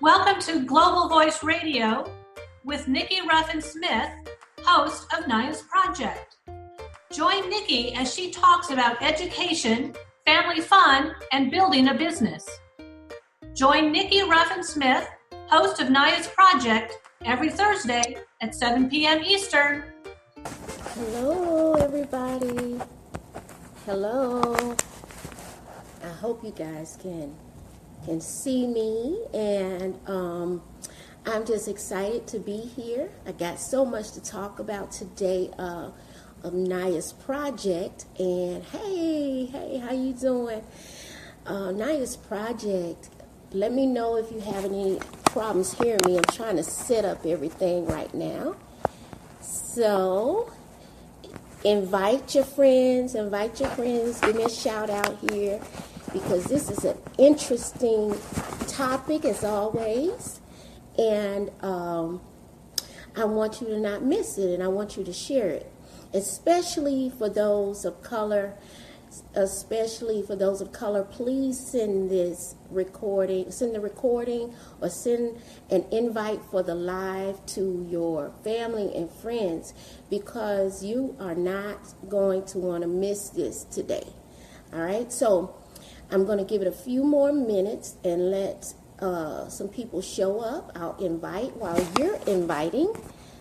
Welcome to Global Voice Radio with Nikki Ruffin-Smith, host of Naya's Project. Join Nikki as she talks about education, family fun, and building a business. Join Nikki Ruffin-Smith, host of Naya's Project, every Thursday at 7 p.m. Eastern. Hello, everybody. Hello. I hope you guys can see me, and I'm just excited to be here. I got so much to talk about today of Naya's Project, and hey, how you doing? Naya's Project, let me know if you have any problems hearing me. I'm trying to set up everything right now. So, invite your friends, give me a shout out here, because this is an interesting topic as always, and I want you to not miss it, and I want you to share it, especially for those of color. Please send the recording, or send an invite for the live to your family and friends, because you are not going to want to miss this today. All right, so I'm going to give it a few more minutes and let some people show up. I'll invite while you're inviting.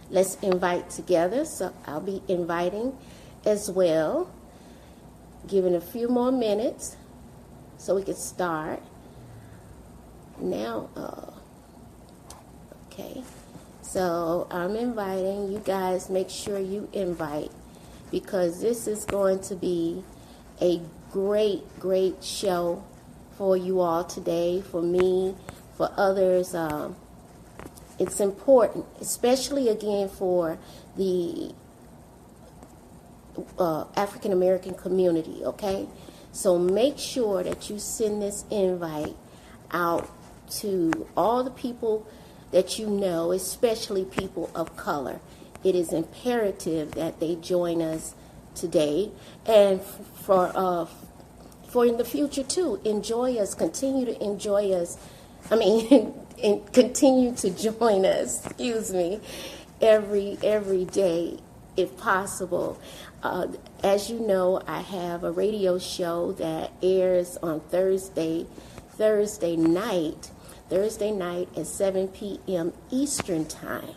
Let's invite together. So I'll be inviting as well. Giving a few more minutes so we can start. Now, okay. So I'm inviting. You guys make sure you invite, because this is going to be a great show for you all today, for me, for others. It's important, especially again for the African American community, okay? So make sure that you send this invite out to all the people that you know, especially people of color. It is imperative that they join us today, and for in the future too. Enjoy us, continue to enjoy us. And continue to join us. Every day, if possible. As you know, I have a radio show that airs on Thursday night at 7 p.m. Eastern time.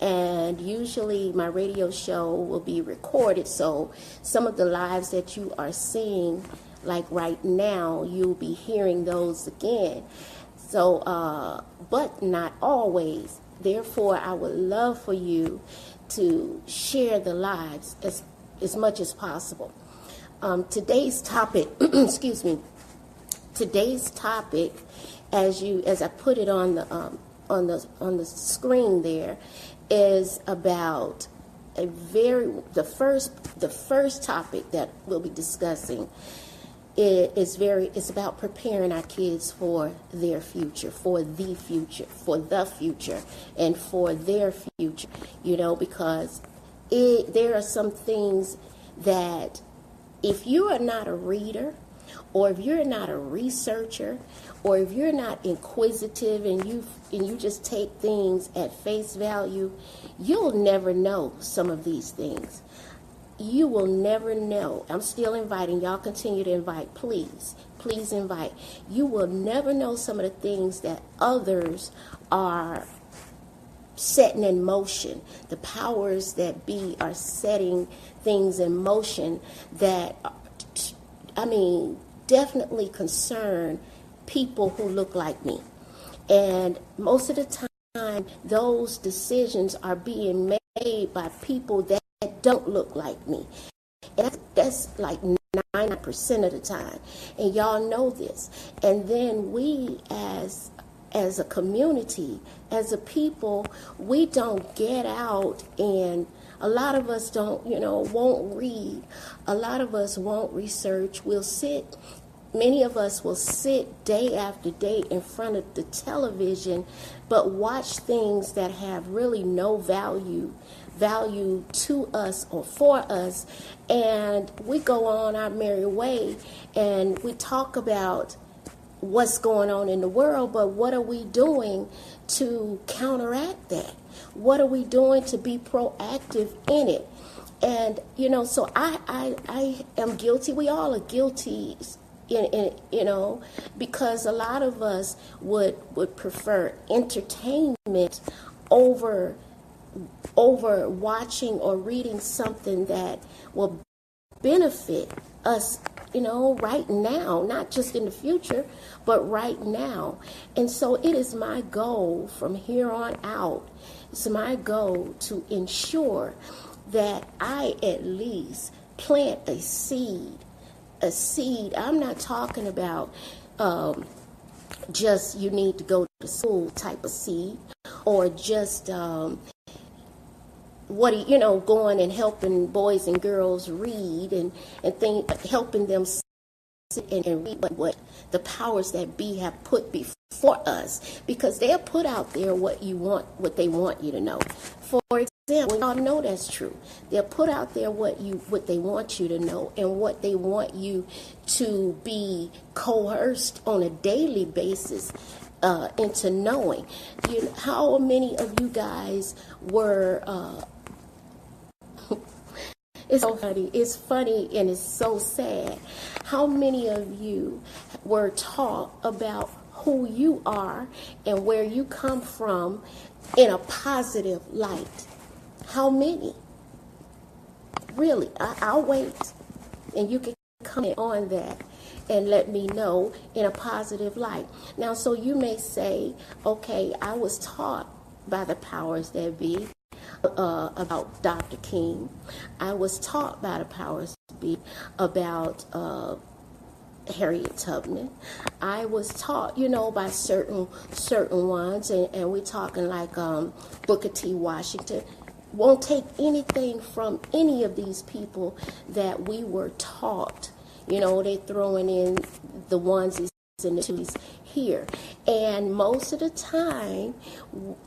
And usually my radio show will be recorded, so some of the lives that you are seeing, like right now, you'll be hearing those again. So, but not always. Therefore, I would love for you to share the lives as much as possible. Today's topic, Today's topic, as I put it on the screen there, is about the first topic that we'll be discussing. It's about preparing our kids for their future, for the future, and for their future, because there are some things that if you are not a reader, or if you're not a researcher, or if you're not inquisitive and you just take things at face value, you'll never know some of these things. You will never know. I'm still inviting. Y'all continue to invite. Please invite. You will never know some of the things that others are setting in motion. The powers that be are setting things in motion that, definitely concern people who look like me. And most of the time, those decisions are being made by people that don't look like me. And that's like 90% of the time. And y'all know this. And then we as a community, as a people, we don't get out, and a lot of us won't read. A lot of us won't research. Many of us will sit day after day in front of the television, but watch things that have really no value to us or for us, and we go on our merry way, and we talk about what's going on in the world, but what are we doing to counteract that? What are we doing to be proactive in it? And, so I am guilty. We all are guilty, because a lot of us would prefer entertainment over watching or reading something that will benefit us, right now, not just in the future, but right now. And so it is my goal from here on out, it's my goal to ensure that I at least plant a seed. I'm not talking about just you need to go to school type of seed, or just going and helping boys and girls read and helping them sit and read what the powers that be have put before us, because they'll put out there what they want you to know. For example, we all know that's true. They'll put out there what they want you to know, and what they want you to be coerced on a daily basis into knowing. How many of you guys were it's so funny. It's funny and it's so sad. How many of you were taught about who you are and where you come from in a positive light? How many? Really, I'll wait, and you can comment on that and let me know in a positive light. Now, so you may say, okay, I was taught by the powers that be about Dr. King. I was taught by the powers that be about Harriet Tubman. I was taught, by certain ones, and we're talking like Booker T. Washington. Won't take anything from any of these people that we were taught. They're throwing in the onesies and the twosies here. And most of the time,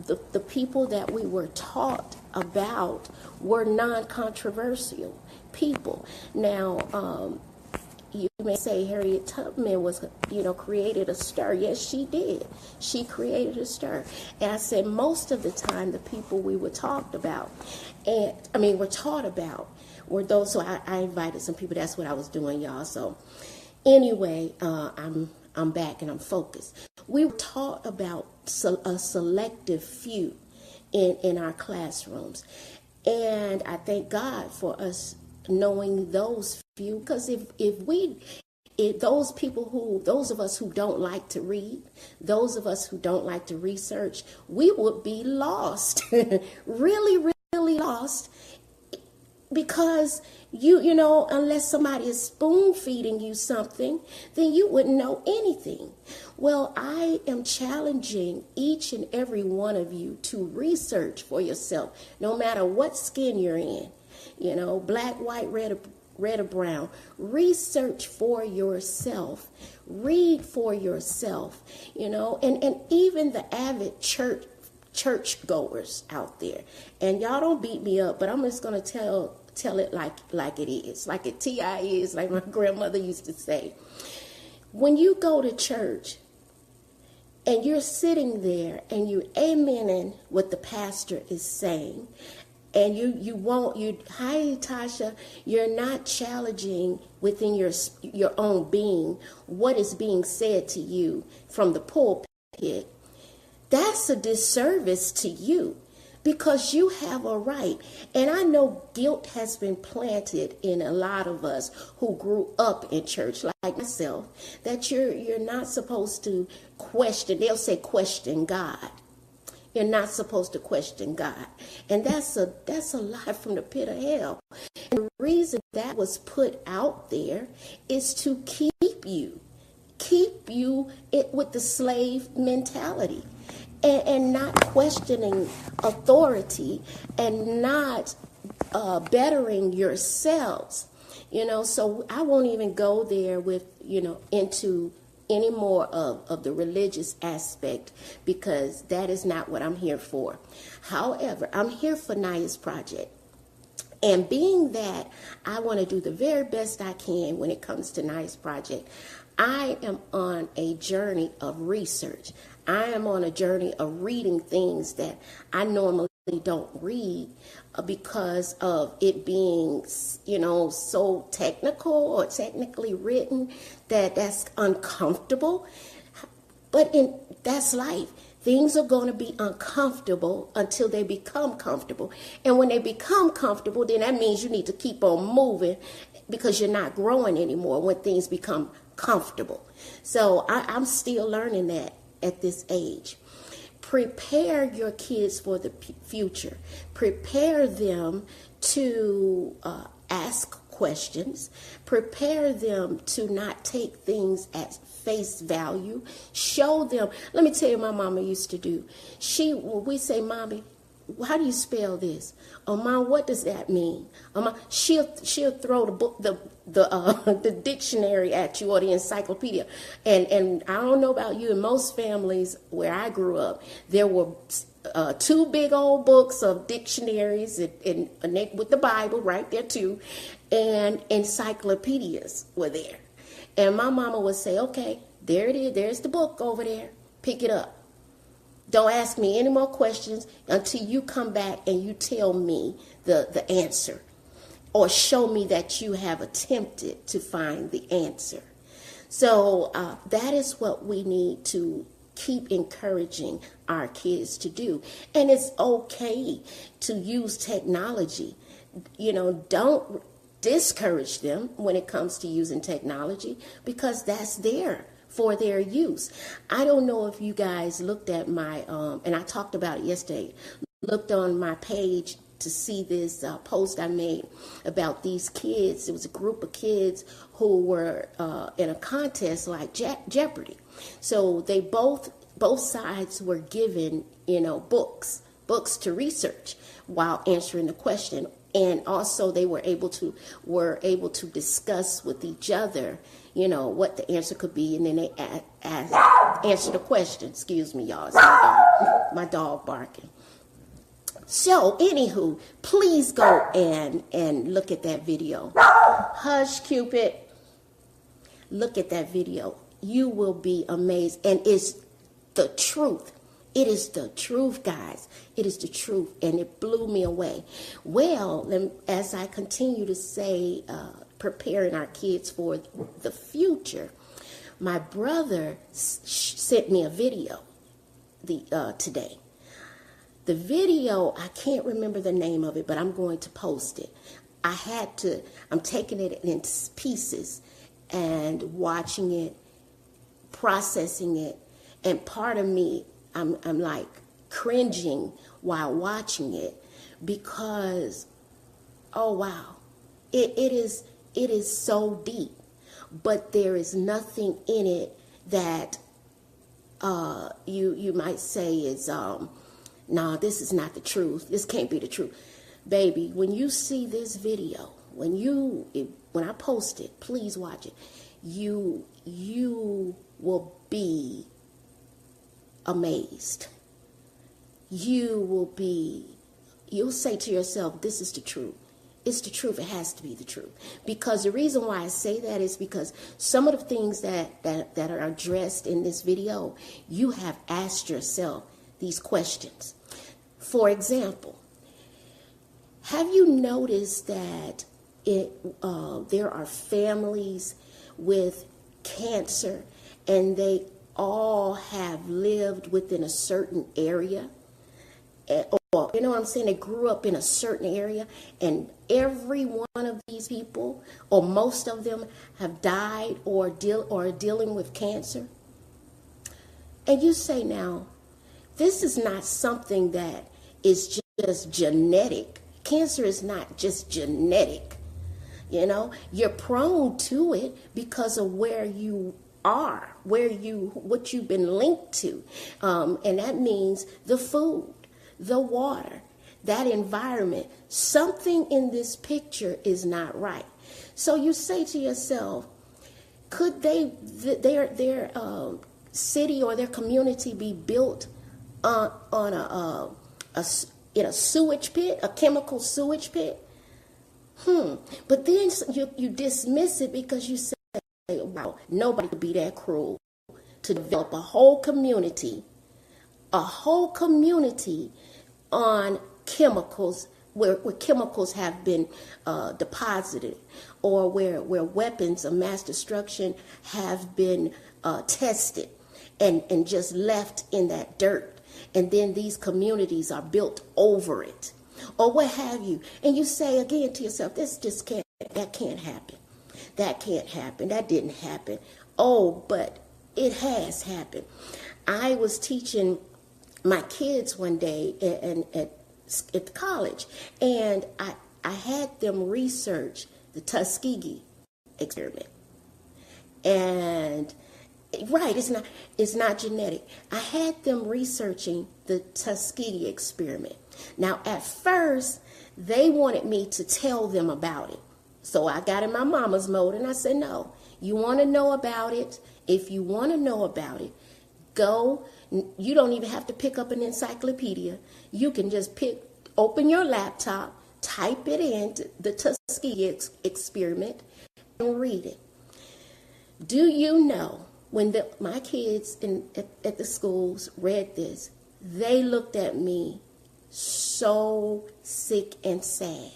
the people that we were taught about were non-controversial people. Now, you may say Harriet Tubman was, created a stir. Yes, she did. She created a stir. And I said most of the time the people we were taught about, were those. So I invited some people. That's what I was doing, y'all. So anyway, I'm back and I'm focused. We were taught about a selective few in our classrooms. And I thank God for us knowing those few, because if those of us who don't like to read, those of us who don't like to research, we would be lost, really, really lost, because unless somebody is spoon feeding you something, then you wouldn't know anything. Well, I am challenging each and every one of you to research for yourself, no matter what skin you're in, black, white, red or brown. Research for yourself, read for yourself, and even the avid church goers out there. And y'all don't beat me up, but I'm just going to tell it like it is, like it T.I. is, like my grandmother used to say. When you go to church and you're sitting there and you're amening what the pastor is saying, and hi Tasha, you're not challenging within your own being what is being said to you from the pulpit, that's a disservice to you, because you have a right. And I know guilt has been planted in a lot of us who grew up in church, like myself, that you're not supposed to question. They'll say question God. You're not supposed to question God. And that's a lie from the pit of hell. And the reason that was put out there is to keep you with the slave mentality, and not questioning authority, and not bettering yourselves. So I won't even go there with, into any more of the religious aspect, because that is not what I'm here for. However, I'm here for Naya's project. And being that I want to do the very best I can when it comes to Naya's project, I am on a journey of research. I am on a journey of reading things that I normally don't read because of it being, so technical or technically written that's uncomfortable. But that's life. Things are going to be uncomfortable until they become comfortable. And when they become comfortable, then that means you need to keep on moving because you're not growing anymore when things become comfortable. So I'm still learning that at this age. Prepare your kids for the future. Prepare them to ask questions. Prepare them to not take things at face value. Show them. Let me tell you, my mama used to do. We say, "Mommy, how do you spell this?" "Oh, Mom, what does that mean?" Mom, she'll throw the book, the dictionary at you or the encyclopedia. And I don't know about you, in most families where I grew up, there were two big old books of dictionaries and with the Bible right there too, and encyclopedias were there. And my mama would say, "Okay, there it is. There's the book over there. Pick it up. Don't ask me any more questions until you come back and you tell me the answer, or show me that you have attempted to find the answer." So that is what we need to keep encouraging our kids to do. And it's okay to use technology. Don't discourage them when it comes to using technology, because that's there for their use. I don't know if you guys looked at my, and I talked about it yesterday, looked on my page to see this post I made about these kids. It was a group of kids who were in a contest like Jeopardy. So they both sides were given, books to research while answering the question. And also they were able to discuss with each other, what the answer could be. And then they answer the question. Excuse me, y'all. It's my dog barking. So, anywho, please go and look at that video. Hush, Cupid. Look at that video. You will be amazed. And it's the truth. It is the truth, guys. It is the truth. And it blew me away. Well, as I continue to say, preparing our kids for the future, my brother sent me a video today. The video, I can't remember the name of it, but I'm going to post it. I'm taking it in pieces and watching it, processing it, and part of me, I'm like cringing while watching it, because, oh wow, it is so deep, but there is nothing in it that you might say is nah, this is not the truth. This can't be the truth. Baby, when you see this video, when I post it, please watch it. You will be amazed. You'll say to yourself, this is the truth. It's the truth. It has to be the truth. Because the reason why I say that is because some of the things that are addressed in this video, you have asked yourself these questions. For example, have you noticed that there are families with cancer and they all have lived within a certain area? Or, you know what I'm saying? They grew up in a certain area, and every one of these people, or most of them, have died or are dealing with cancer. And you say, now, this is not something that is just genetic. Cancer is not just genetic. You're prone to it because of where you are, what you've been linked to. And that means the food, the water, that environment. Something in this picture is not right. So you say to yourself, could their city or their community be built on in a sewage pit, a chemical sewage pit? But then you dismiss it because you say, wow, nobody could be that cruel to develop a whole community on chemicals, where chemicals have been deposited, or where weapons of mass destruction have been tested and just left in that dirt. And then these communities are built over it, or what have you. And you say again to yourself, that can't happen. That can't happen. That didn't happen. Oh, but it has happened. I was teaching my kids one day at college, and I had them research the Tuskegee experiment. And right, it's not genetic. I had them researching the Tuskegee experiment. Now, at first, they wanted me to tell them about it. So I got in my mama's mode and I said, no, you want to know about it? If you want to know about it, go. You don't even have to pick up an encyclopedia. You can just open your laptop, type it in, the Tuskegee experiment, and read it. Do you know, when my kids at the schools read this, they looked at me so sick and sad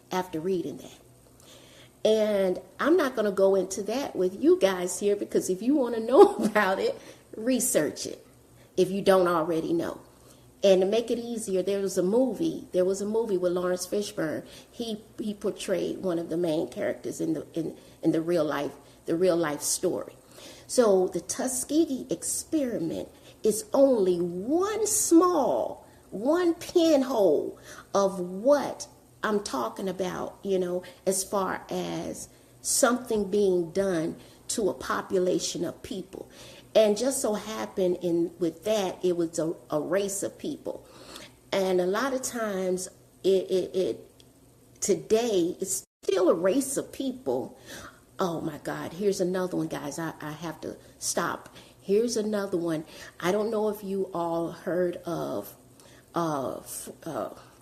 after reading that. And I'm not going to go into that with you guys here, because if you want to know about it, research it if you don't already know. And to make it easier, there was a movie with Lawrence Fishburne. He portrayed one of the main characters in the real life story. So the Tuskegee experiment is only one pinhole of what I'm talking about, as far as something being done to a population of people. And just so happened with that, it was a race of people. And a lot of times today, it's still a race of people. Oh my God, here's another one, guys. I have to stop. Here's another one. I don't know if you all heard of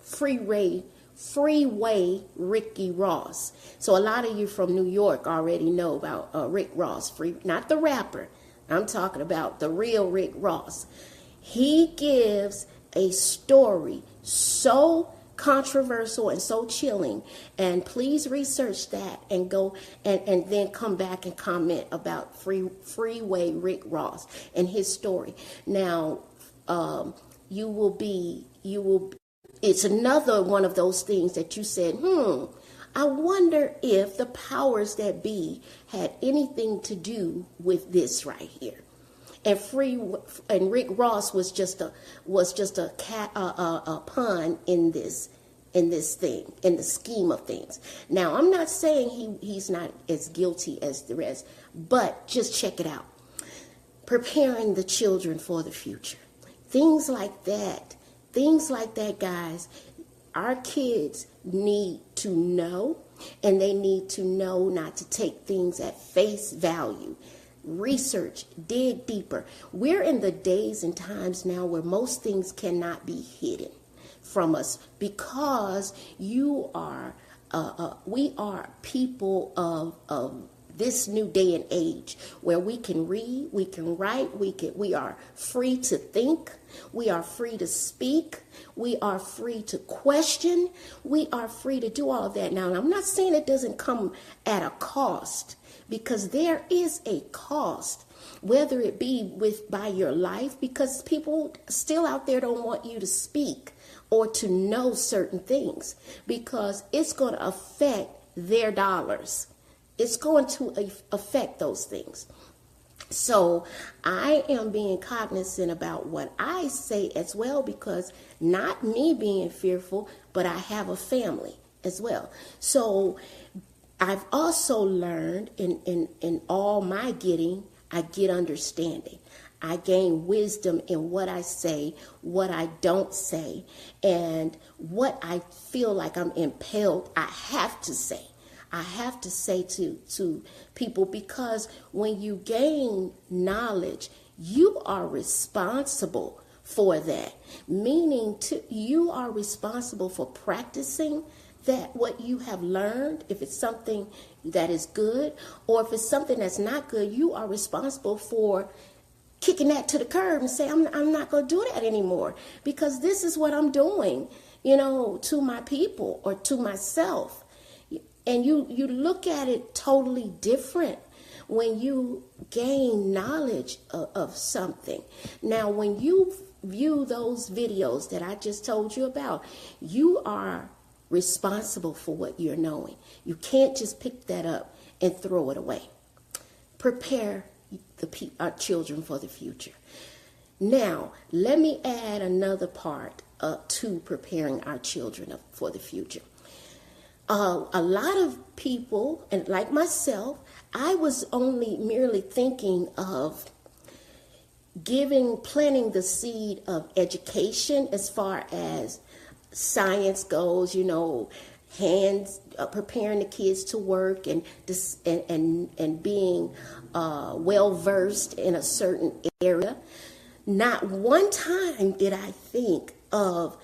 Freeway Ricky Ross. So a lot of you from New York already know about Rick Ross, not the rapper. I'm talking about the real Rick Ross. He gives a story so controversial and so chilling, and please research that and go and then come back and comment about Freeway Rick Ross and his story. Now, it's another one of those things that you said, I wonder if the powers that be had anything to do with this right here. And Rick Ross was just a pun in this thing, in the scheme of things. Now, I'm not saying he's not as guilty as the rest, but just check it out. Preparing the children for the future. Things like that, guys. Our kids need to know, and they need to know not to take things at face value. Research, dig deeper. We're in the days and times now where most things cannot be hidden from us, because we are people of this new day and age, where we can read, we can write, we are free to think, we are free to speak, we are free to question, we are free to do all of that. Now, I'm not saying it doesn't come at a cost, because there is a cost, whether it be by your life, because people still out there don't want you to speak or to know certain things, because it's going to affect their dollars. It's going to affect those things. So I am being cognizant about what I say as well, because not me being fearful, but I have a family as well. So I've also learned in all my getting, I get understanding. I gain wisdom in what I say, what I don't say, and what I feel like I'm impelled, I have to say. I have to say to people, because when you gain knowledge, you are responsible for that. Meaning you are responsible for practicing that what you have learned, if it's something that is good, or if it's something that's not good, you are responsible for kicking that to the curb and say, I'm not going to do that anymore, because this is what I'm doing, to my people or to myself. And you look at it totally different when you gain knowledge of something. Now, when you view those videos that I just told you about, you are responsible for what you're knowing. You can't just pick that up and throw it away. Prepare our children for the future. Now, let me add another part to preparing our children for the future. A lot of people, and like myself, I was only merely thinking of planting the seed of education as far as science goes, preparing the kids to work and being well versed in a certain area. Not one time did I think of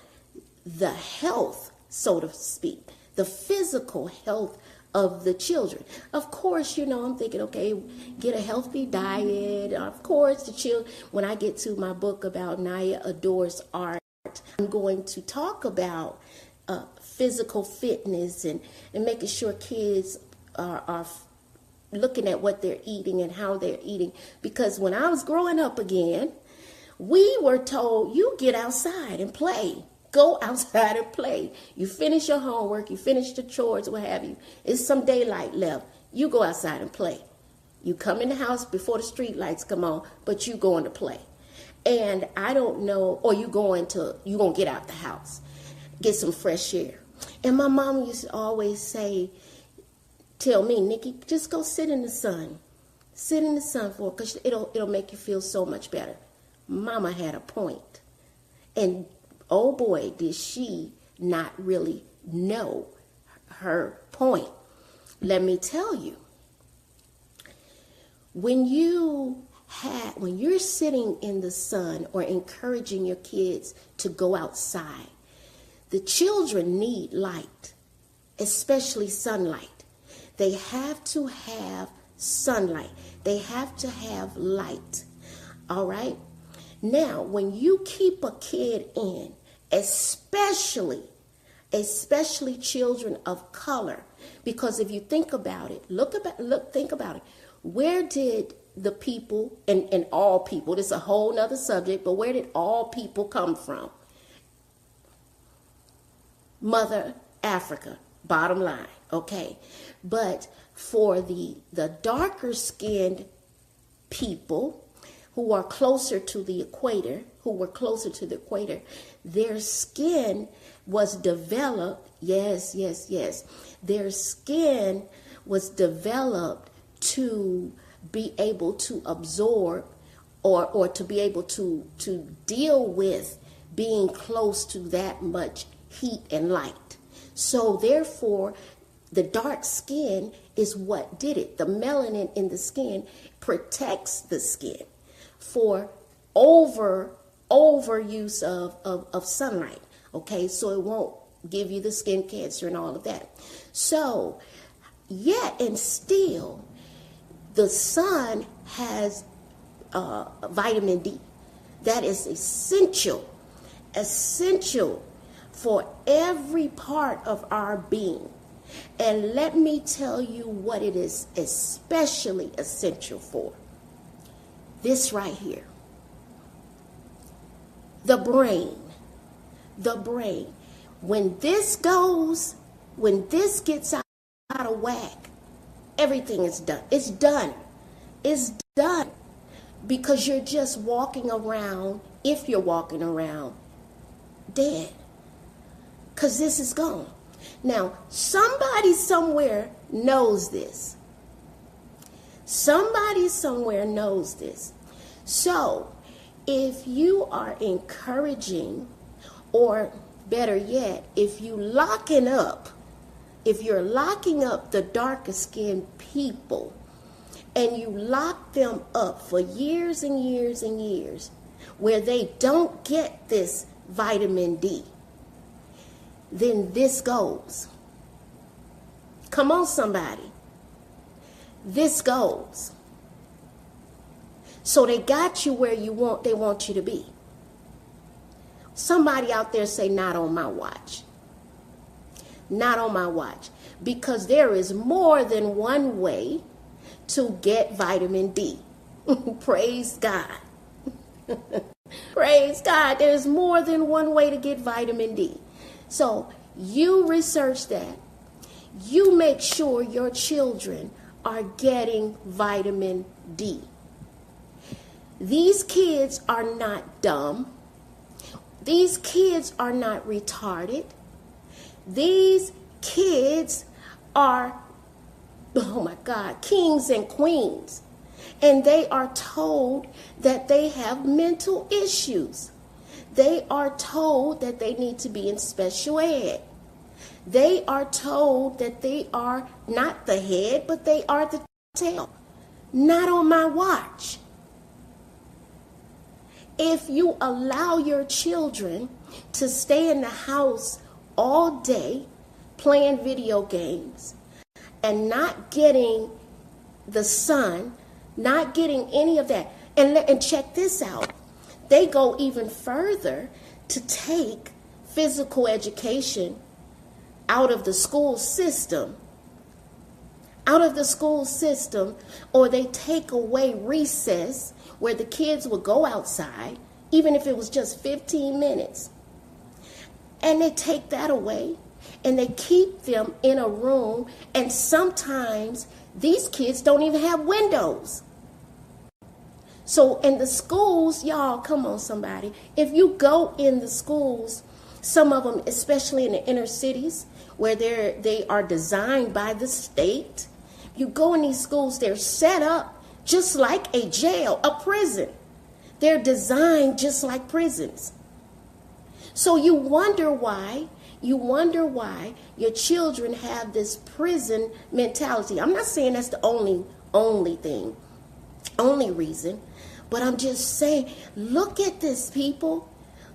the health, so to speak, the physical health of the children. Of course, I'm thinking, okay, get a healthy diet. Of course, the children, when I get to my book about Naya Adores Art, I'm going to talk about physical fitness and making sure kids are looking at what they're eating and how they're eating. Because when I was growing up again, we were told, you get outside and play. Go outside and play. You finish your homework, you finish the chores, what have you. It's some daylight left. You go outside and play. You come in the house before the street lights come on, but you going to play. And I don't know, or you going to get out the house, get some fresh air. And my mom used to always tell me, Nikki, just go sit in the sun. Sit in the sun because it'll make you feel so much better. Mama had a point. And oh boy, did she not really know her point. Let me tell you, when you're sitting in the sun or encouraging your kids to go outside, the children need light, especially sunlight. They have to have sunlight. They have to have light. All right? Now, when you keep a kid in, especially children of color, because if you think about it, think about it. Where did the people, and all people, this is a whole nother subject, but where did all people come from? Mother Africa, bottom line, okay? But for the darker skinned people who are closer to the equator, their skin was developed, yes. Their skin was developed to be able to absorb or to be able to deal with being close to that much heat and light. So therefore, the dark skin is what did it. The melanin in the skin protects the skin for overuse of sunlight. Okay, so it won't give you the skin cancer and all of that. So, yet and still, the sun has vitamin D. That is essential for every part of our being. And let me tell you what it is especially essential for. This right here. The brain. When this gets out of whack, everything is done. It's done. Because you're just walking around, if you're walking around, dead. Because this is gone. Now, somebody somewhere knows this. So, if you are encouraging, or better yet, if you're locking up the darker skinned people, and you lock them up for years and years and years, where they don't get this vitamin D, then this goes. Come on, somebody. This goes. So they got you where they want you to be. Somebody out there say, not on my watch. Not on my watch. Because there is more than one way to get vitamin D. Praise God. Praise God. There's more than one way to get vitamin D. So you research that. You make sure your children are getting vitamin D. These kids are not dumb. These kids are not retarded. These kids are, oh my God, kings and queens. And they are told that they have mental issues. They are told that they need to be in special ed. They are told that they are not the head, but they are the tail. Not on my watch. If you allow your children to stay in the house all day playing video games and not getting the sun, not getting any of that, and check this out, they go even further to take physical education out of the school system, or they take away recess where the kids would go outside, even if it was just 15 minutes. And they take that away and they keep them in a room, and sometimes these kids don't even have windows. So in the schools, y'all, come on somebody, if you go in the schools, some of them, especially in the inner cities where they are designed by the state, you go in these schools, they're set up just like a jail, a prison. They're designed just like prisons. So you wonder why your children have this prison mentality. I'm not saying that's the only reason, but I'm just saying, look at this, people.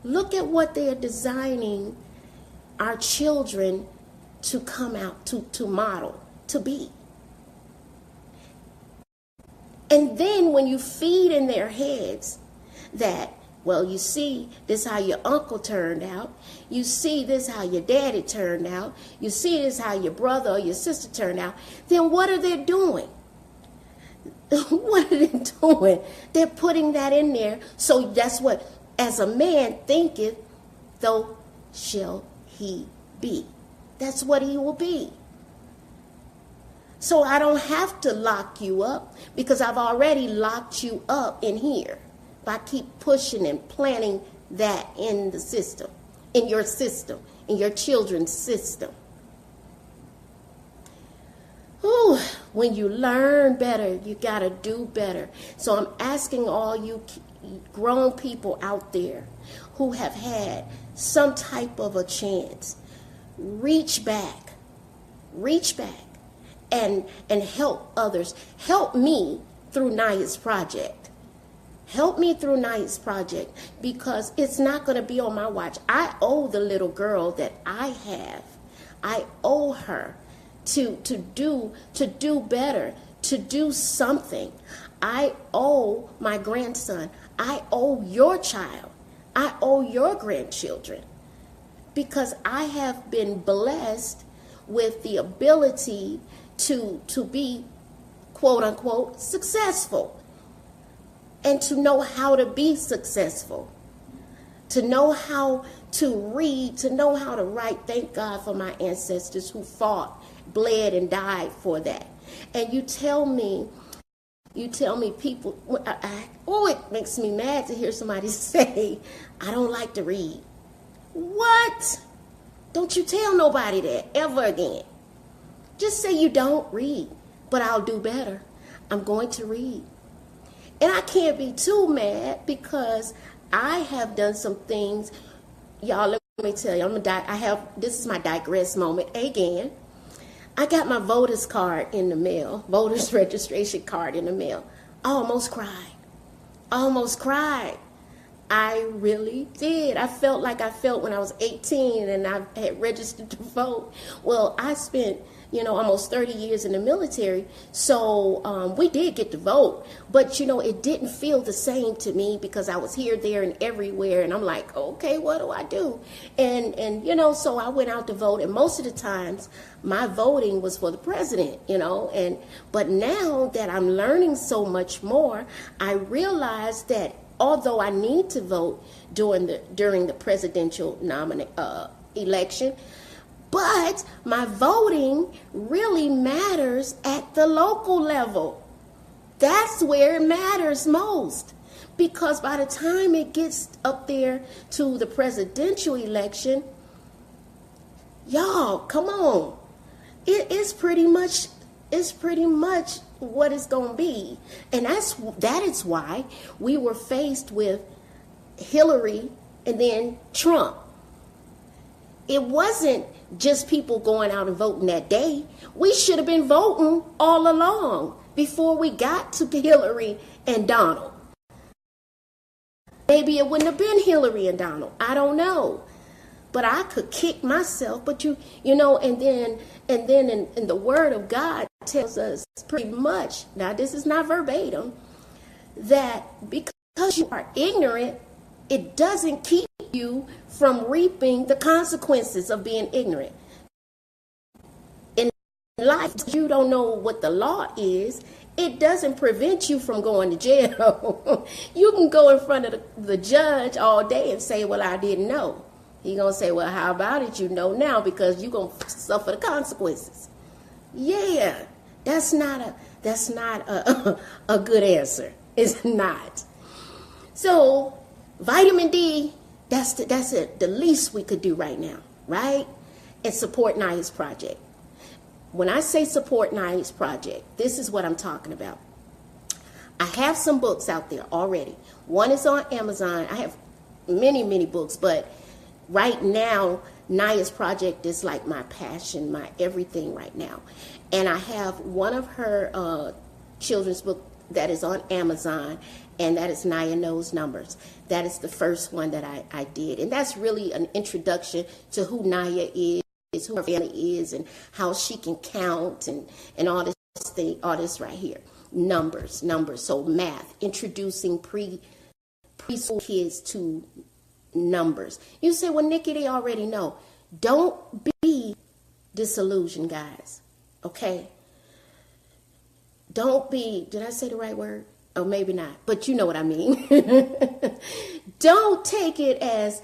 Look at what they are designing our children to come out, to model, to be. And then when you feed in their heads that, well, you see, this is how your uncle turned out. You see, this is how your daddy turned out. You see, this is how your brother or your sister turned out. Then what are they doing? What are they doing? They're putting that in there. So that's what, as a man thinketh, so shall he be. That's what he will be. So I don't have to lock you up because I've already locked you up in here. If I keep pushing and planting that in the system, in your children's system. Ooh, when you learn better, you got to do better. So I'm asking all you grown people out there who have had some type of a chance, reach back and help others. Help me through Naya's project. Help me through Naya's project, because it's not going to be on my watch. I owe the little girl that I have. I owe her to do better, to do something. I owe my grandson. I owe your child. I owe your grandchildren, because I have been blessed with the ability to be, quote unquote, successful, and to know how to be successful, to know how to read, to know how to write. Thank God for my ancestors who fought, bled, and died for that. And you tell me people, it makes me mad to hear somebody say, I don't like to read. What? Don't you tell nobody that ever again. Just say you don't read, but I'll do better. I'm going to read. And I can't be too mad, because I have done some things. Y'all, let me tell you, this is my digress moment again. I got my voter's card in the mail, voter's registration card in the mail. I almost cried. I really did. I felt like I felt when I was 18 and I had registered to vote. Well, I spent almost 30 years in the military. So we did get to vote, but it didn't feel the same to me because I was here, there, and everywhere, and I'm like, okay, what do I do? And so I went out to vote, and most of the times my voting was for the president, but now that I'm learning so much more, I realize that although I need to vote during the presidential election, but my voting really matters at the local level. That's where it matters most. Because by the time it gets up there to the presidential election, y'all, come on. It's pretty much what it's going to be. And that is why we were faced with Hillary and then Trump. It wasn't just people going out and voting that day. We should have been voting all along before we got to Hillary and Donald. Maybe it wouldn't have been Hillary and Donald. I don't know. But I could kick myself. But and then in the Word of God tells us pretty much, now this is not verbatim, that because you are ignorant, it doesn't keep you from reaping the consequences of being ignorant. In life, you don't know what the law is. It doesn't prevent you from going to jail. You can go in front of the judge all day and say, well, I didn't know. He's going to say, well, how about it? You know now, because you're going to suffer the consequences. Yeah, that's not a good answer. It's not. So vitamin D, that's it. The least we could do right now, right? And support Naya's project. When I say support Naya's project, this is what I'm talking about. I have some books out there already. One is on Amazon. I have many, many books, but right now, Naya's project is like my passion, my everything right now. And I have one of her children's book that is on Amazon, and that is Naya Knows Numbers. That is the first one that I did. And that's really an introduction to who Naya is, who her family is, and how she can count and all this right here. Numbers. So math, introducing preschool kids to numbers. You say, well, Nikki, they already know. Don't be disillusioned, guys. Okay? Don't be, did I say the right word? Oh, maybe not, but you know what I mean. Don't take it as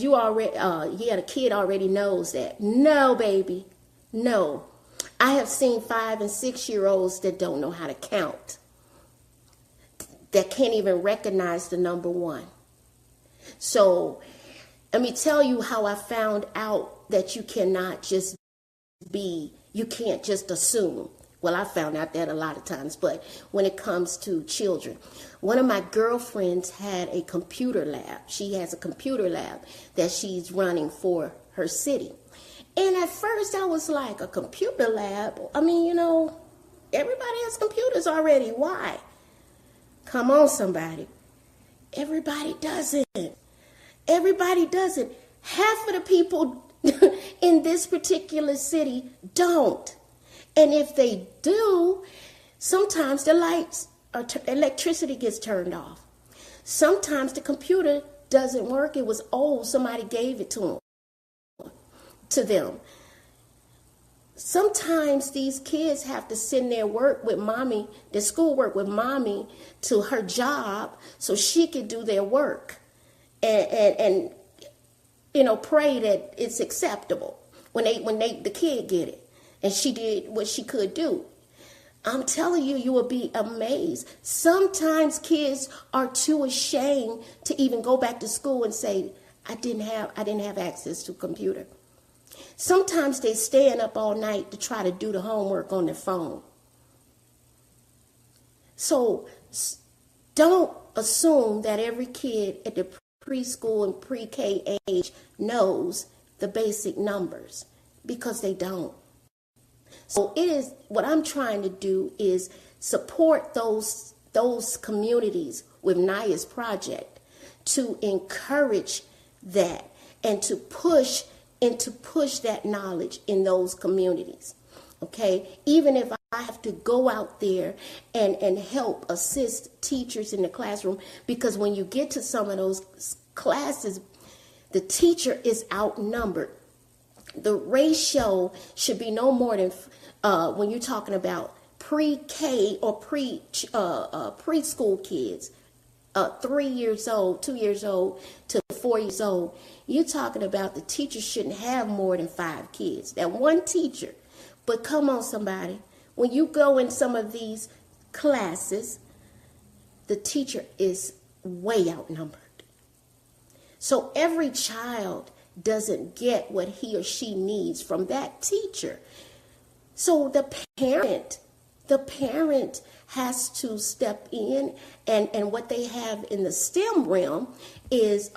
you already, the kid already knows that. No, baby, no. I have seen 5 and 6 year olds that don't know how to count, that can't even recognize the number 1. So let me tell you how I found out that you cannot just you can't just assume. Well, I found out that a lot of times, but when it comes to children, one of my girlfriends had a computer lab. She has a computer lab that she's running for her city. And at first I was like, a computer lab? I mean, everybody has computers already. Why? Come on, somebody. Everybody doesn't. Everybody doesn't. Half of the people in this particular city don't. And if they do, sometimes the lights or electricity gets turned off. Sometimes the computer doesn't work. It was old. Somebody gave it to them. Sometimes these kids have to send their schoolwork with mommy to her job so she can do their work and pray that it's acceptable when the kid get it. And she did what she could do. I'm telling you, you will be amazed. Sometimes kids are too ashamed to even go back to school and say, I didn't have access to a computer. Sometimes they staying up all night to try to do the homework on their phone. So don't assume that every kid at the preschool and pre-K age knows the basic numbers, because they don't. So what I'm trying to do is support those communities with Naya's project, to encourage that and to push that knowledge in those communities. Okay, even if I have to go out there and help assist teachers in the classroom, because when you get to some of those classes, the teacher is outnumbered. The ratio should be no more than when you're talking about pre-K or preschool kids, 3 years old, 2 years old to 4 years old. You're talking about the teacher shouldn't have more than 5 kids. That one teacher. But come on, somebody. When you go in some of these classes, the teacher is way outnumbered. So every child doesn't get what he or she needs from that teacher. So the parent has to step in, and what they have in the STEM realm is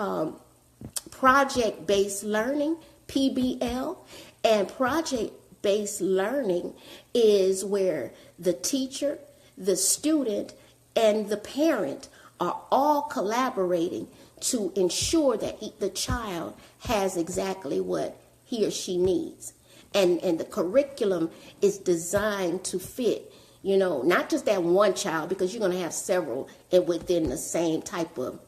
project-based learning, PBL, and project-based learning is where the teacher, the student, and the parent are all collaborating to ensure that the child has exactly what he or she needs. And the curriculum is designed to fit, not just that one child, because you're going to have several within the same type of,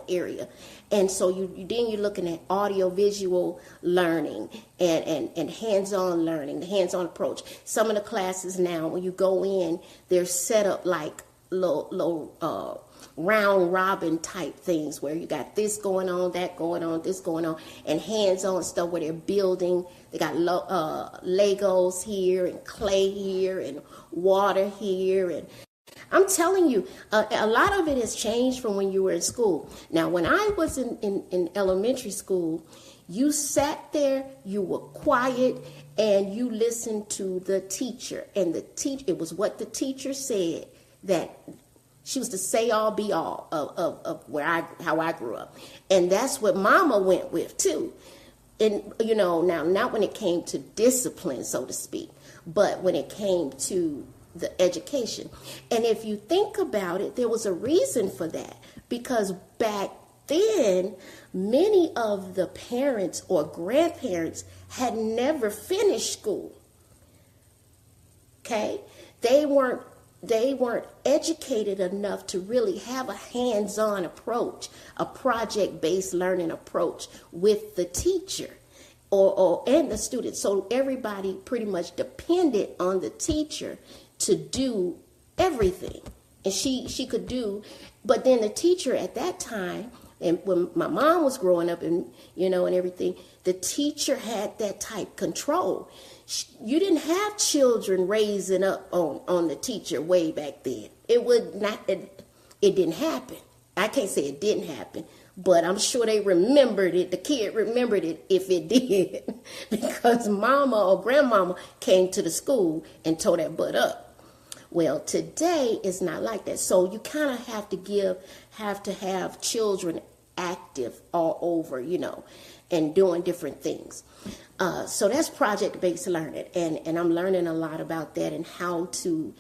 area. And so you're looking at audio visual learning and hands-on learning, the hands-on approach. Some of the classes now, when you go in, they're set up like low round robin type things where you got this going on, that going on, this going on, and hands-on stuff where they're building. They got Legos here and clay here and water here. And I'm telling you, a lot of it has changed from when you were in school. Now, when I was in elementary school, you sat there, you were quiet, and you listened to the teacher. And it was what the teacher said that she was the say-all, be-all of how I grew up. And that's what Mama went with, too. And, now, not when it came to discipline, so to speak, but when it came to the education. And if you think about it, there was a reason for that. Because back then, many of the parents or grandparents had never finished school. Okay? They weren't educated enough to really have a hands-on approach, a project-based learning approach with the teacher and the student. So everybody pretty much depended on the teacher to do everything. And she could do, but then the teacher at that time, and when my mom was growing up and, and everything, the teacher had that type control. You didn't have children raising up on the teacher way back then. It didn't happen. I can't say it didn't happen, but I'm sure they remembered it. The kid remembered it if it did, because mama or grandmama came to the school and tore that butt up. Well, today it's not like that. So you kind of have to have children active all over, and doing different things. So that's project-based learning, and I'm learning a lot about that and how to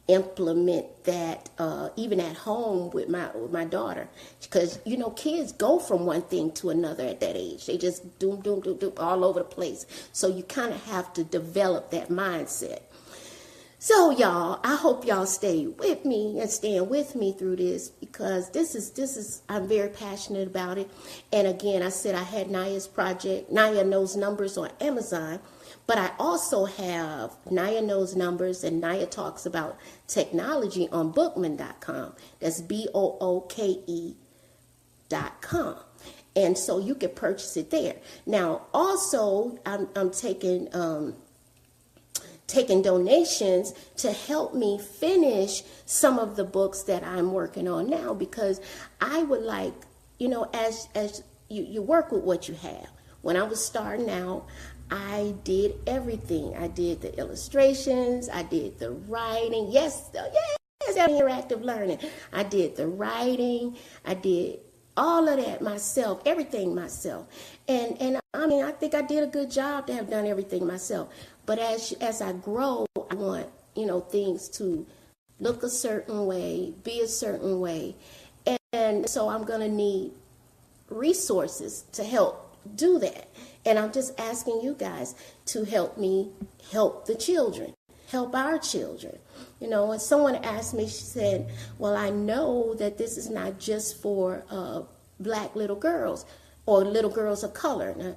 implement that even at home with my daughter, because kids go from one thing to another at that age. They just doom all over the place. So you kind of have to develop that mindset. So y'all, I hope y'all stay with me and stand with me through this, because this is I'm very passionate about it. And again, I said I had Naya's project, Naya Knows Numbers, on Amazon, but I also have Naya Knows Numbers and Naya Talks About Technology on Bookman.com. That's BOOKE.com. And so you can purchase it there. Now, also, I'm taking donations to help me finish some of the books that I'm working on now, because I would like, as you work with what you have. When I was starting out, I did everything. I did the illustrations, I did the writing. Yes, interactive learning. I did the writing, I did all of that myself, everything myself. And I mean, I think I did a good job to have done everything myself. But as I grow, I want, things to look a certain way, be a certain way. And so I'm going to need resources to help do that. And I'm just asking you guys to help me help the children. help our children. You know, and someone asked me, she said, well, I know that this is not just for black little girls or little girls of color. And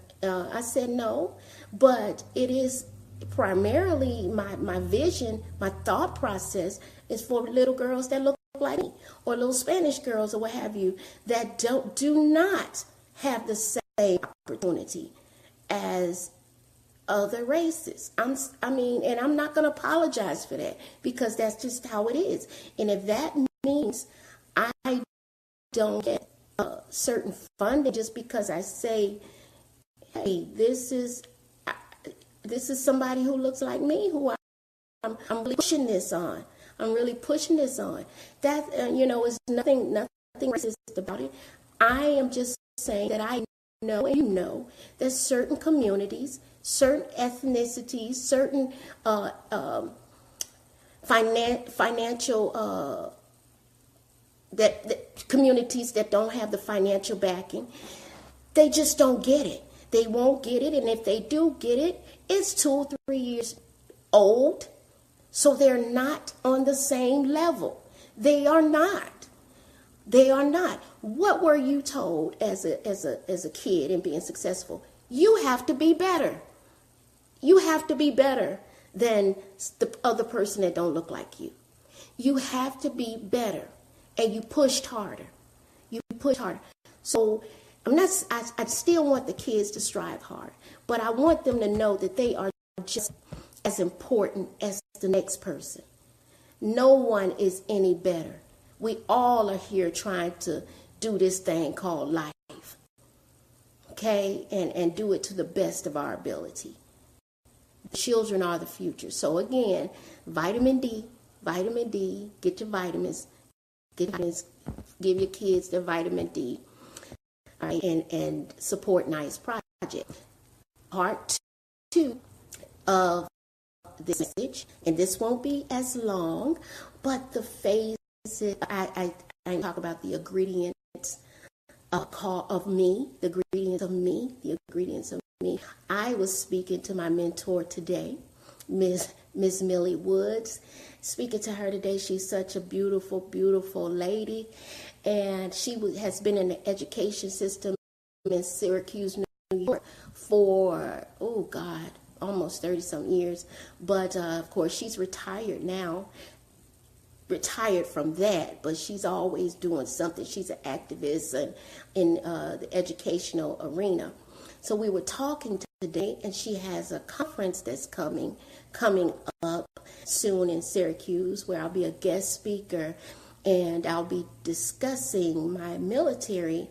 I said, no, but it is primarily my vision, my thought process is for little girls that look like me, or little Spanish girls or what have you, that do not have the same opportunity as other races. And I'm not going to apologize for that, because that's just how it is. And if that means I don't get certain funding just because I say, hey, this is somebody who looks like me, who I'm really pushing this on. I'm really pushing this on. That, is nothing racist about it. I am just saying that I know, and you know, that certain communities, certain ethnicities, certain financial that communities that don't have the financial backing, they just don't get it. They won't get it, and if they do get it, it's 2 or 3 years old. So they're not on the same level. They are not. They are not. What were you told as a kid in being successful? You have to be better. You have to be better than the other person that don't look like you. You have to be better, and you pushed harder. You pushed harder. So I still want the kids to strive hard, but I want them to know that they are just as important as the next person. No one is any better. We all are here trying to do this thing called life, okay, and do it to the best of our ability. The children are the future. So again, vitamin D, get your vitamins, give your kids their vitamin D, all right, and support Nice Project. Part 2 of this message, and this won't be as long, but the phases, I talk about the ingredients of me, the ingredients of me. I was speaking to my mentor today, Miss Millie Woods. Speaking to her today, she's such a beautiful, beautiful lady, and she has been in the education system in Syracuse, New York for, almost 30-some years. But, of course, she's retired now, retired from that, but she's always doing something. She's an activist in the educational arena. So we were talking today, and she has a conference that's coming up soon in Syracuse, where I'll be a guest speaker, and I'll be discussing my military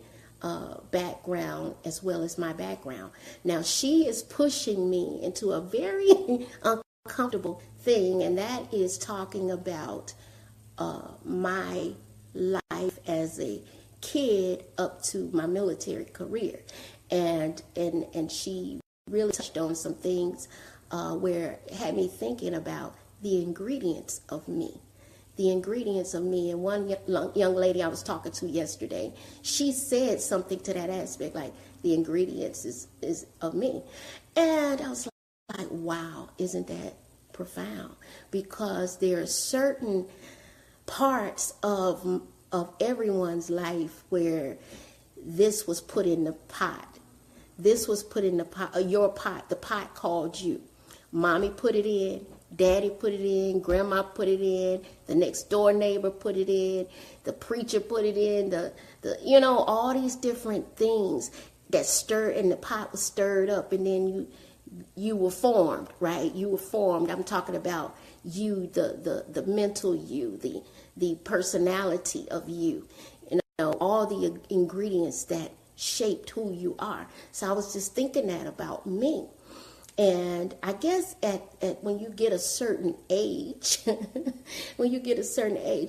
background as well as my background. Now, she is pushing me into a very uncomfortable thing, and that is talking about my life as a kid up to my military career. And she really touched on some things where it had me thinking about the ingredients of me. And one young lady I was talking to yesterday, she said something to that aspect, like the ingredients is of me. And I was like, wow, isn't that profound? Because there are certain parts of everyone's life where this was put in the pot. This was put in the pot, your pot, the pot called you. Mommy put it in. Daddy put it in, grandma put it in, the next door neighbor put it in, the preacher put it in, the all these different things that stirred, and the pot was stirred up, and then you were formed, right? You were formed. I'm talking about you, the mental you, the personality of you, all the ingredients that shaped who you are. So I was just thinking that about me. And I guess at when you get a certain age,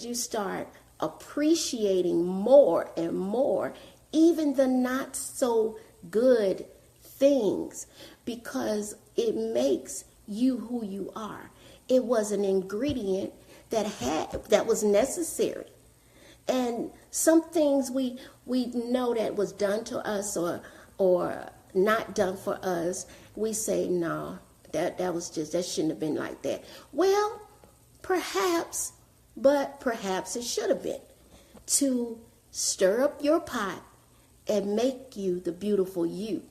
you start appreciating more and more, even the not so good things, because it makes you who you are. It was an ingredient that was necessary. And some things we know that was done to us or not done for us, we say, no, That shouldn't have been like that. Well, perhaps, but perhaps it should have been, to stir up your pot and make you the beautiful you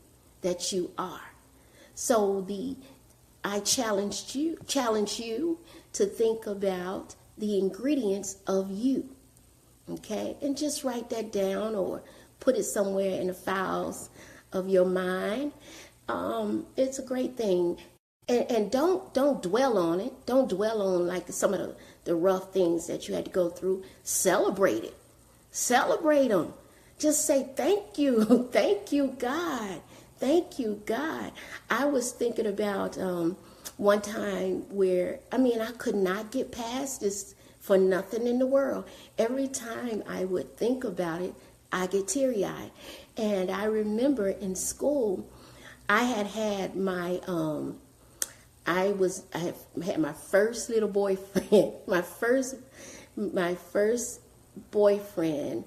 that you are. So I challenge you to think about the ingredients of you, okay? And just write that down or put it somewhere in the files of your mind. It's a great thing. And don't dwell on it. Don't dwell on like some of the rough things that you had to go through. Celebrate it. Celebrate them. Just say thank you. Thank you, God. Thank you, God. I was thinking about one time where, I could not get past this for nothing in the world. Every time I would think about it, I get teary-eyed. And I remember in school, I had my, I had my first little boyfriend, my first boyfriend,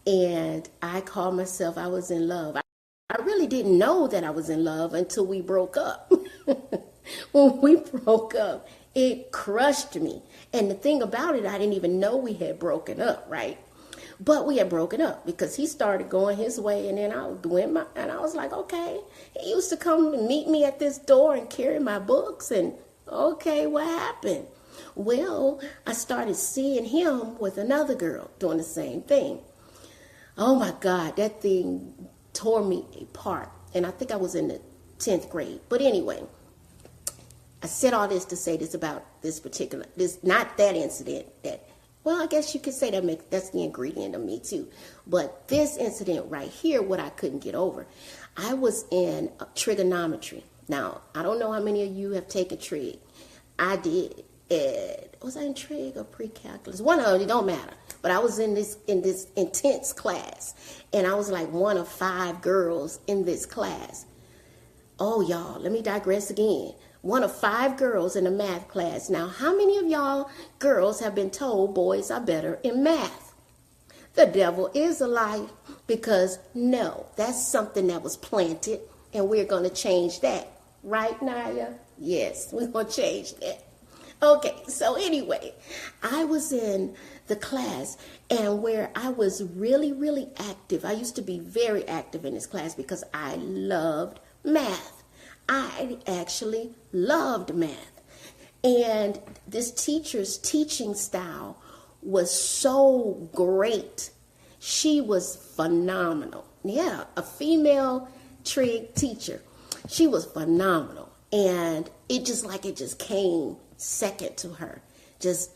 and I called myself, I was in love. I really didn't know that I was in love until we broke up. When we broke up, it crushed me. And the thing about it, I didn't even know we had broken up, right? But we had broken up because he started going his way, and then I went and I was like, okay. He used to come and meet me at this door and carry my books, and okay, what happened? Well, I started seeing him with another girl doing the same thing. Oh my God, that thing tore me apart. And I think I was in the 10th grade. But anyway, I said all this to say this about not that incident well, I guess you could say that's the ingredient of me too. But this incident right here, what I couldn't get over, I was in trigonometry. Now, I don't know how many of you have taken trig. I did. Was I in trig or pre-calculus? One of them, it don't matter. But I was in this intense class, and I was like one of 5 girls in this class. Oh, y'all, let me digress again. One of 5 girls in a math class. Now, how many of y'all girls have been told boys are better in math? The devil is a lie, because no, that's something that was planted, and we're going to change that. Right, Naya? Yes, we're going to change that. Okay, so anyway, I was in the class, and where I was really, really active. I used to be very active in this class because I loved math. I actually loved math. And this teacher's teaching style was so great. She was phenomenal. Yeah, a female trig teacher. She was phenomenal. And it just came second to her. Just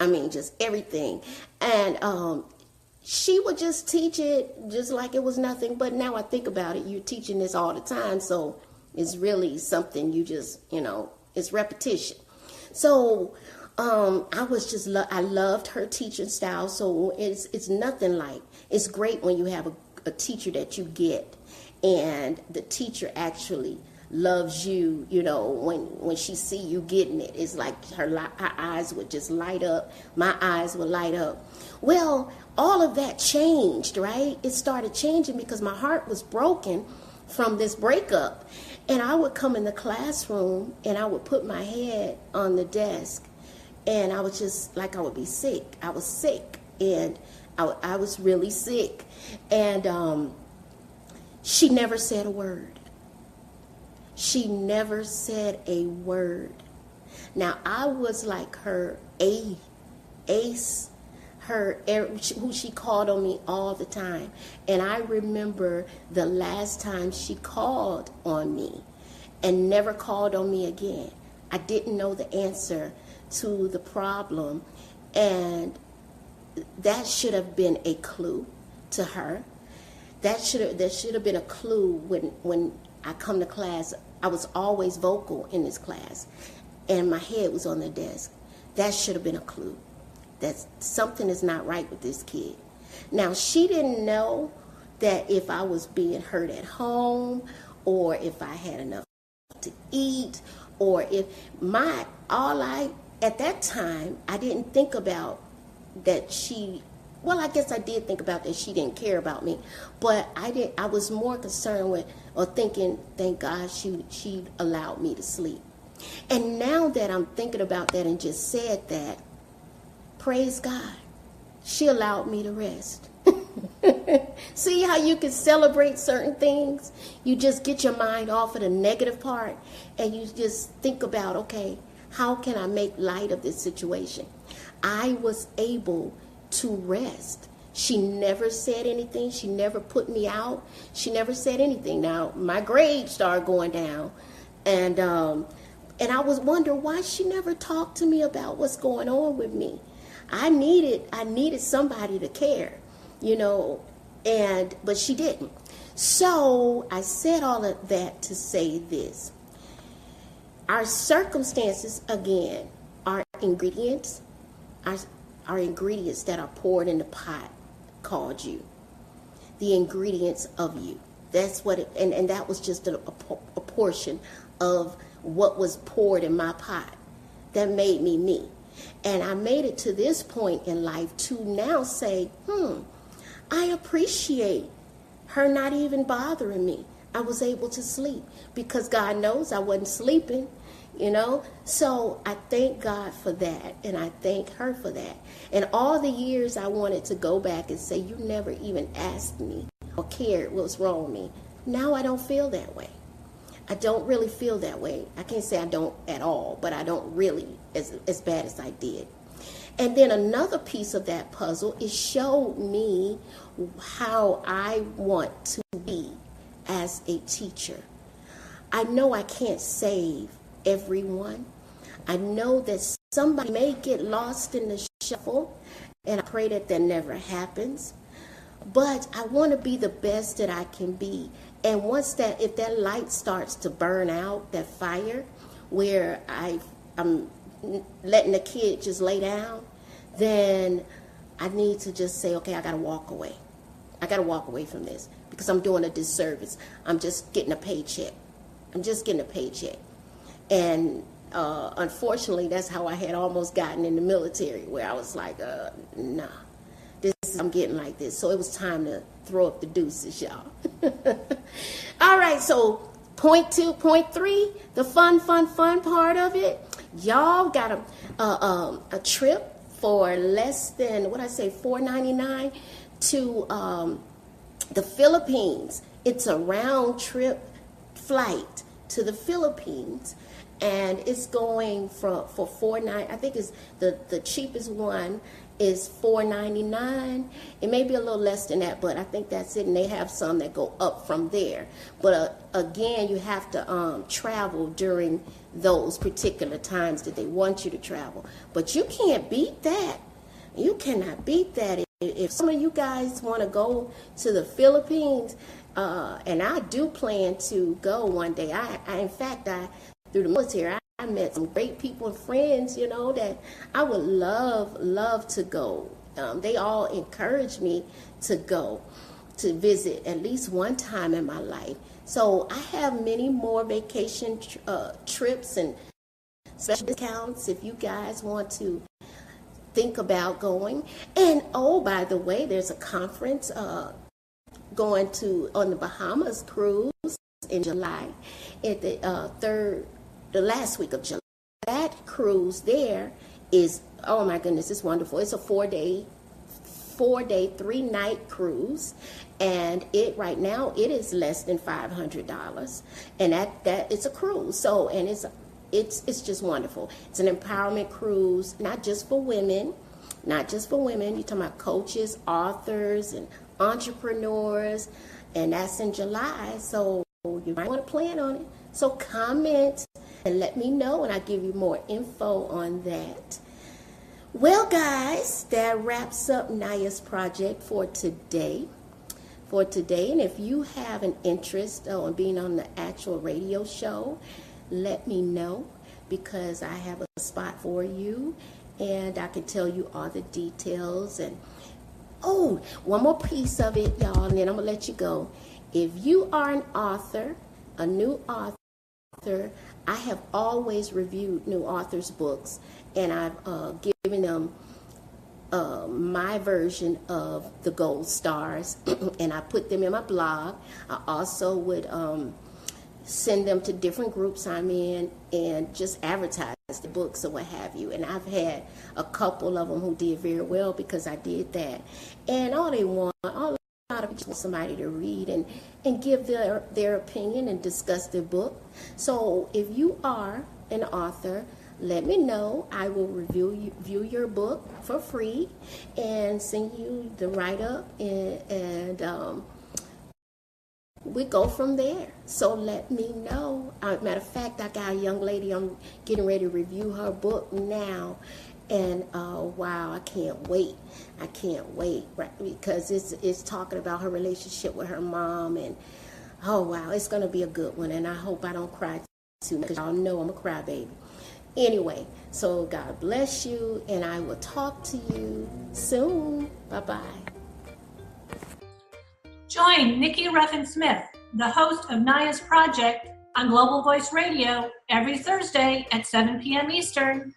everything. And she would just teach it just like it was nothing. But now I think about it, you're teaching this all the time. So it's really something you just, it's repetition. So I loved her teaching style. So it's nothing like, it's great when you have a teacher that you get, and the teacher actually loves you, when she see you getting it. It's like her eyes would just light up. My eyes would light up. Well, all of that changed, right? It started changing because my heart was broken from this breakup. And I would come in the classroom and I would put my head on the desk, and I was just like, I would be sick. I was sick, and I was really sick. And she never said a word. She never said a word. Now, I was like her ace, who she called on me all the time. And I remember the last time she called on me and never called on me again. I didn't know the answer to the problem, and that should have been a clue to her. There should have been a clue when I come to class. I was always vocal in this class, and my head was on the desk. That should have been a clue that something is not right with this kid. Now, she didn't know that if I was being hurt at home, or if I had enough to eat, or if at that time, I didn't think about that she well, I guess I did think about that she didn't care about me, but I was more concerned with, or thinking, thank God she allowed me to sleep. And now that I'm thinking about that and just said that, praise God, she allowed me to rest. See how you can celebrate certain things? You just get your mind off of the negative part and you just think about, okay, how can I make light of this situation? I was able to rest. She never said anything. She never put me out. She never said anything. Now, my grades started going down, and I was wondering why she never talked to me about what's going on with me. I needed somebody to care, but she didn't. So I said all of that to say this. Our circumstances, again, are ingredients. Our ingredients that are poured in the pot called you. The ingredients of you. That's what it, and that was just a portion of what was poured in my pot that made me me. And I made it to this point in life to now say, I appreciate her not even bothering me. I was able to sleep because God knows I wasn't sleeping, So I thank God for that, and I thank her for that. And all the years I wanted to go back and say, you never even asked me or cared what was wrong with me. Now I don't feel that way. I don't really feel that way. I can't say I don't at all, but I don't really as bad as I did. And then another piece of that puzzle is showed me how I want to be as a teacher. I know I can't save everyone. I know that somebody may get lost in the shuffle, and I pray that never happens. But I want to be the best that I can be. And if that light starts to burn out, that fire, where I'm letting the kid just lay down, then I need to just say, okay, I got to walk away. I got to walk away from this because I'm doing a disservice. I'm just getting a paycheck. And unfortunately, that's how I had almost gotten in the military, where I was like, nah, I'm getting like this. So it was time to throw up the deuces, y'all. All right, so point 3, the fun part of it. Y'all got a trip for less than, $4.99 to the Philippines. It's a round trip flight to the Philippines, and it's going for $4.99. I think it's the cheapest one is $4.99. It may be a little less than that, but I think that's it. And they have some that go up from there. But again, you have to travel during those particular times that they want you to travel. But you can't beat that. You cannot beat that. If some of you guys want to go to the Philippines, and I do plan to go one day. In fact, through the military, I met some great people and friends, that I would love to go. They all encouraged me to go to visit at least one time in my life. So I have many more vacation trips and special discounts if you guys want to think about going. And by the way, there's a conference going on the Bahamas Cruise in July at the last week of July. That cruise there is, oh my goodness, it's wonderful. It's a 4-day, 3-night cruise, and right now it is less than $500, and that it's a cruise. So, and it's just wonderful. It's an empowerment cruise, not just for women. You're talking about coaches, authors, and entrepreneurs, and that's in July. So you might want to plan on it. So comment and let me know, and I'll give you more info on that. Well, guys, that wraps up Naya's project for today. And if you have an interest in being on the actual radio show, let me know, because I have a spot for you, and I can tell you all the details. And one more piece of it, y'all, and then I'm gonna let you go. If you are an author, a new author, I have always reviewed new authors' books, and I've given them my version of the gold stars, and I put them in my blog. I also would send them to different groups I'm in and just advertise the books or what have you. And I've had a couple of them who did very well because I did that. And all a lot of people want somebody to read and give their opinion and discuss their book. So if you are an author, let me know. I will review your book for free and send you the write-up, and we go from there. So let me know. Matter of fact, I got a young lady, I'm getting ready to review her book now. And wow, I can't wait, right? Because it's talking about her relationship with her mom, and oh wow, it's going to be a good one. And I hope I don't cry too much, because y'all know I'm a crybaby. Anyway, so God bless you, and I will talk to you soon. Bye-bye. Join Nikki Ruffin-Smith, the host of Naya's Project, on Global Voice Radio every Thursday at 7 p.m. Eastern.